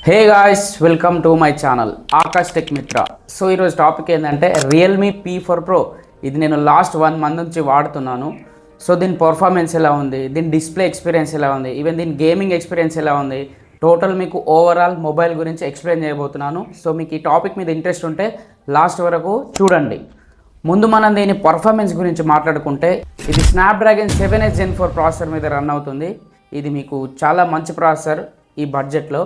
Hey guys, welcome to my channel Akash tech మిత్ర. So ఈరోజు topic ఏంటంటే రియల్మీ P4 Pro. ఇది నేను లాస్ట్ 1 month నుంచి వాడుతున్నాను. సో దీని పర్ఫార్మెన్స్ ఎలా ఉంది, దీని డిస్ప్లే ఎక్స్పీరియన్స్ ఎలా ఉంది, ఈవెన్ దీని గేమింగ్ ఎక్స్పీరియన్స్ ఎలా ఉంది, టోటల్ మీకు ఓవరాల్ మొబైల్ గురించి ఎక్స్ప్లెయిన్ చేయబోతున్నాను. సో మీకు ఈ టాపిక్ మీద ఇంట్రెస్ట్ ఉంటే లాస్ట్ వరకు చూడండి. ముందు మనం దీని పర్ఫార్మెన్స్ గురించి మాట్లాడుకుంటే ఇది స్నాప్డ్రాగన్ 7H Gen 4 ప్రాసెసర్ మీద రన్ అవుతుంది. ఇది మీకు చాలా మంచి ప్రాసెసర్ ఈ బడ్జెట్లో.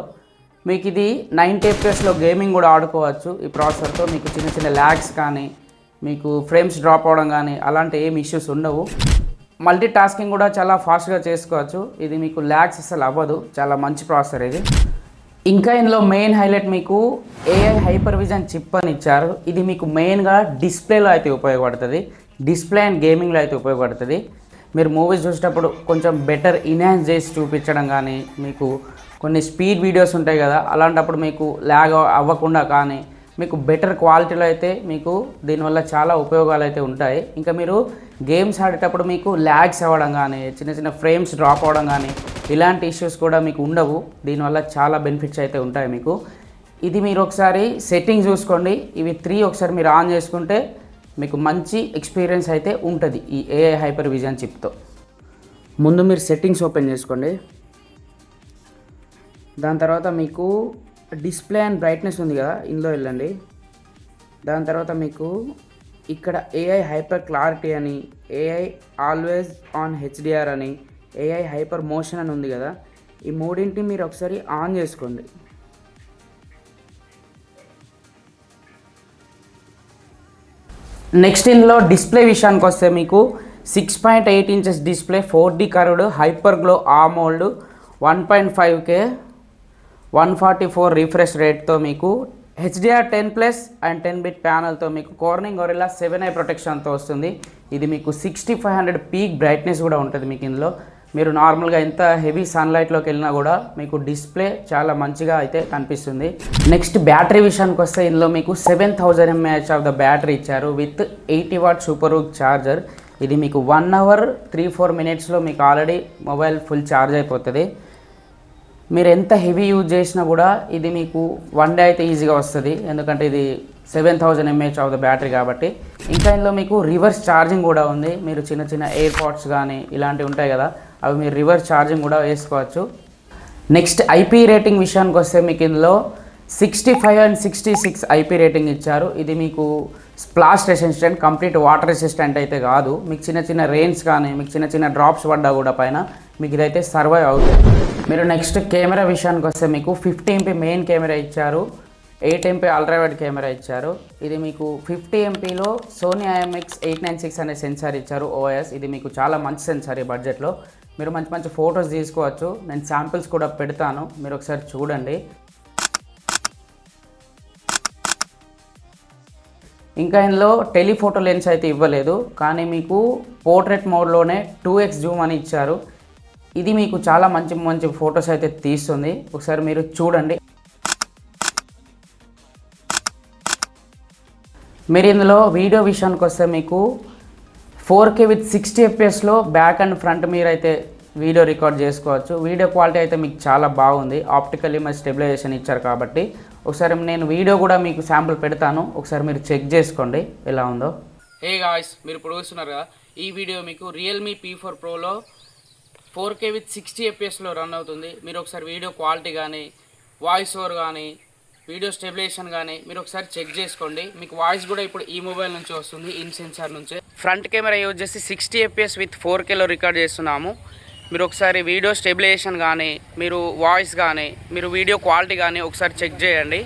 మీకు ఇది 90 FPSలో గేమింగ్ కూడా ఆడుకోవచ్చు. ఈ ప్రాసెసర్తో మీకు చిన్న చిన్న ల్యాగ్స్ కానీ, మీకు ఫ్రేమ్స్ డ్రాప్ అవడం కానీ అలాంటి ఏం ఇష్యూస్ ఉండవు. మల్టీ టాస్కింగ్ కూడా చాలా ఫాస్ట్గా చేసుకోవచ్చు. ఇది మీకు ల్యాగ్స్ అసలు అవ్వదు. చాలా మంచి ప్రాసెసర్ ఇది. ఇంకా ఇందులో మెయిన్ హైలైట్ మీకు AI హైపర్ విజన్ చిప్ అని ఇచ్చారు. ఇది మీకు మెయిన్గా డిస్ప్లేలో అయితే ఉపయోగపడుతుంది, డిస్ప్లే అండ్ గేమింగ్లో అయితే ఉపయోగపడుతుంది. మీరు మూవీస్ చూసేటప్పుడు కొంచెం బెటర్ ఇన్హాన్స్ చేసి చూపించడం కానీ, మీకు కొన్ని స్పీడ్ వీడియోస్ ఉంటాయి కదా, అలాంటప్పుడు మీకు ల్యాగ్ అవ్వకుండా కానీ మీకు బెటర్ క్వాలిటీలో అయితే మీకు దీనివల్ల చాలా ఉపయోగాలు అయితే ఉంటాయి. ఇంకా మీరు గేమ్స్ ఆడేటప్పుడు మీకు ల్యాగ్స్ అవ్వడం కానీ, చిన్న చిన్న ఫ్రేమ్స్ డ్రాప్ అవ్వడం కానీ ఇలాంటి ఇష్యూస్ కూడా మీకు ఉండవు. దీనివల్ల చాలా బెనిఫిట్స్ అయితే ఉంటాయి మీకు. ఇది మీరు ఒకసారి సెట్టింగ్స్ చూసుకోండి. ఇవి 3 ఒకసారి మీరు ఆన్ చేసుకుంటే మీకు మంచి ఎక్స్పీరియన్స్ అయితే ఉంటుంది ఈ AI హైపర్ విజన్ చిప్తో. ముందు మీరు సెట్టింగ్స్ ఓపెన్ చేసుకోండి. దాని తర్వాత మీకు డిస్ప్లే అండ్ బ్రైట్నెస్ ఉంది కదా, ఇందులో వెళ్ళండి. దాని తర్వాత మీకు ఇక్కడ AI హైపర్ క్లారిటీ అని, AI ఆల్వేస్ ఆన్ HDR అని, AI హైపర్ మోషన్ అని ఉంది కదా, ఈ మూడింటిని మీరు ఒకసారి ఆన్ చేసుకోండి. నెక్స్ట్ ఇందులో డిస్ప్లే విషయానికి వస్తే మీకు 6.8 inches display, 4D curved hyper glow AMOLED 1.5K 144 refresh రేట్తో మీకు HDR 10+ అండ్ 10-bit ప్యానల్తో మీకు కార్నింగ్ గొరిల్లా 7i ప్రొటెక్షన్తో వస్తుంది. ఇది మీకు 6500 పీక్ బ్రైట్నెస్ కూడా ఉంటుంది మీకు ఇందులో. మీరు నార్మల్గా ఎంత హెవీ సన్లైట్లోకి వెళ్ళినా కూడా మీకు డిస్ప్లే చాలా మంచిగా అయితే కనిపిస్తుంది. నెక్స్ట్ బ్యాటరీ విషయానికి వస్తే ఇందులో మీకు 7000 mAh ఆఫ్ ద బ్యాటరీ ఇచ్చారు with 80 watt super hook charger. ఇది మీకు 1 hour 3-4 minutesలో మీకు ఆల్రెడీ మొబైల్ ఫుల్ ఛార్జ్ అయిపోతుంది. మీరు ఎంత హెవీ యూజ్ చేసినా కూడా ఇది మీకు 1 day అయితే ఈజీగా వస్తుంది, ఎందుకంటే ఇది 7000 mAh ఆఫ్ ద బ్యాటరీ కాబట్టి. ఇంకా ఇందులో మీకు రివర్స్ ఛార్జింగ్ కూడా ఉంది. మీరు చిన్న చిన్న ఎయిర్పాడ్స్ కానీ ఇలాంటివి ఉంటాయి కదా, అవి మీరు రివర్స్ ఛార్జింగ్ కూడా వేసుకోవచ్చు. నెక్స్ట్ IP రేటింగ్ విషయానికి వస్తే మీకు ఇందులో 65 and 66 IP రేటింగ్ ఇచ్చారు. ఇది మీకు splash resistant, complete water resistant అయితే కాదు. మీకు చిన్న చిన్న రెయిన్స్ కానీ, మీకు చిన్న చిన్న డ్రాప్స్ పడ్డా కూడా పైన మీకు ఇదైతే సర్వైవ్ అవుతుంది. మీరు నెక్స్ట్ కెమెరా విషయానికి వస్తే మీకు 50 MP మెయిన్ కెమెరా ఇచ్చారు, 8 MP అల్ట్రా వైడ్ కెమెరా ఇచ్చారు. ఇది మీకు 50 MPలో సోనీ IMX896 అనే సెన్సార్ ఇచ్చారు OIS. ఇది మీకు చాలా మంచి సెన్సార్ ఈ బడ్జెట్లో. మీరు మంచి మంచి ఫొటోస్ తీసుకోవచ్చు. నేను శాంపిల్స్ కూడా పెడతాను, మీరు ఒకసారి చూడండి. ఇంకా ఇందులో టెలిఫోటో లెన్స్ అయితే ఇవ్వలేదు, కానీ మీకు పోర్ట్రేట్ మోడ్లోనే 2x జూమ్ అని ఇచ్చారు. ఇది మీకు చాలా మంచి మంచి ఫొటోస్ అయితే తీస్తుంది, ఒకసారి మీరు చూడండి. మీరు ఇందులో వీడియో విషయానికి వస్తే మీకు 4K విత్ 60 FPSలో బ్యాక్ అండ్ ఫ్రంట్ మీరు అయితే వీడియో రికార్డ్ చేసుకోవచ్చు. వీడియో క్వాలిటీ అయితే మీకు చాలా బాగుంది. ఆప్టికల్ ఇమేజ్ స్టెబిలైజేషన్ ఇచ్చారు కాబట్టి ఒకసారి నేను వీడియో కూడా మీకు శాంపుల్ పెడతాను, ఒకసారి మీరు చెక్ చేసుకోండి ఎలా ఉందో. హే గాయ్స్, మీరు ఇప్పుడు చూస్తున్నారు కదా, ఈ వీడియో మీకు రియల్మీ P4 Proలో 4K విత్ 60 FPSలో రన్ అవుతుంది. మీరు ఒకసారి వీడియో క్వాలిటీ కానీ, వాయిస్ ఓవర్ కానీ, వీడియో స్టెబిలైజేషన్ కానీ మీరు ఒకసారి చెక్ చేసుకోండి. మీకు వాయిస్ కూడా ఇప్పుడు ఈ మొబైల్ నుంచి వస్తుంది, ఇన్ సెన్సార్ నుంచే. ఫ్రంట్ కెమెరా యూజ్ చేసి 60 FPS విత్ 4Kలో రికార్డ్ చేస్తున్నాము. మీరు ఒకసారి వీడియో స్టెబిలైజేషన్ కానీ, మీరు వాయిస్ కానీ, మీరు వీడియో క్వాలిటీ కానీ ఒకసారి చెక్ చేయండి.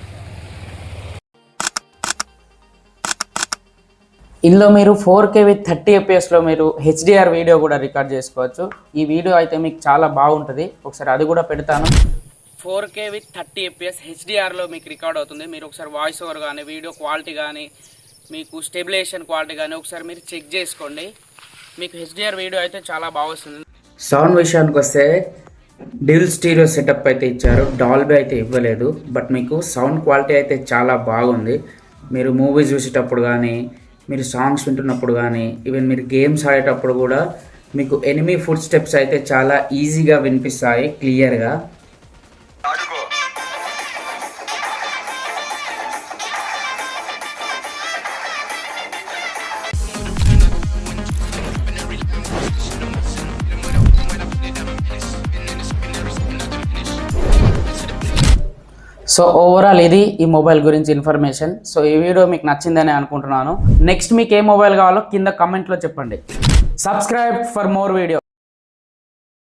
ఇందులో మీరు 4K విత్ 30 FPSలో మీరు HDR వీడియో కూడా రికార్డ్ చేసుకోవచ్చు. ఈ వీడియో అయితే మీకు చాలా బాగుంటుంది, ఒకసారి అది కూడా పెడతాను. 4K విత్ 30 FPS HDRలో మీకు రికార్డ్ అవుతుంది. మీరు ఒకసారి వాయిస్ ఓవర్ కానీ, వీడియో క్వాలిటీ కానీ, మీకు స్టెబిలైజేషన్ క్వాలిటీ కానీ ఒకసారి మీరు చెక్ చేసుకోండి. మీకు HDR వీడియో అయితే చాలా బాగా వస్తుంది. సౌండ్ విషయానికి వస్తే డ్యూల్ స్టీరియో సెటప్ అయితే ఇచ్చారు, డాల్బీ అయితే ఇవ్వలేదు. బట్ మీకు సౌండ్ క్వాలిటీ అయితే చాలా బాగుంది. మీరు మూవీస్ చూసేటప్పుడు కానీ, మీరు సాంగ్స్ వింటున్నప్పుడు కానీ, ఈవెన్ మీరు గేమ్స్ ఆడేటప్పుడు కూడా మీకు ఎనిమీ ఫుట్ స్టెప్స్ అయితే చాలా ఈజీగా వినిపిస్తాయి క్లియర్గా. సో ఓవరాల్ ఇది ఈ మొబైల్ గురించి ఇన్ఫర్మేషన్. సో ఈ వీడియో మీకు నచ్చిందని అనుకుంటున్నాను. నెక్స్ట్ మీకు ఏ మొబైల్ కావాలో కింద కమెంట్లో చెప్పండి. Subscribe for more video.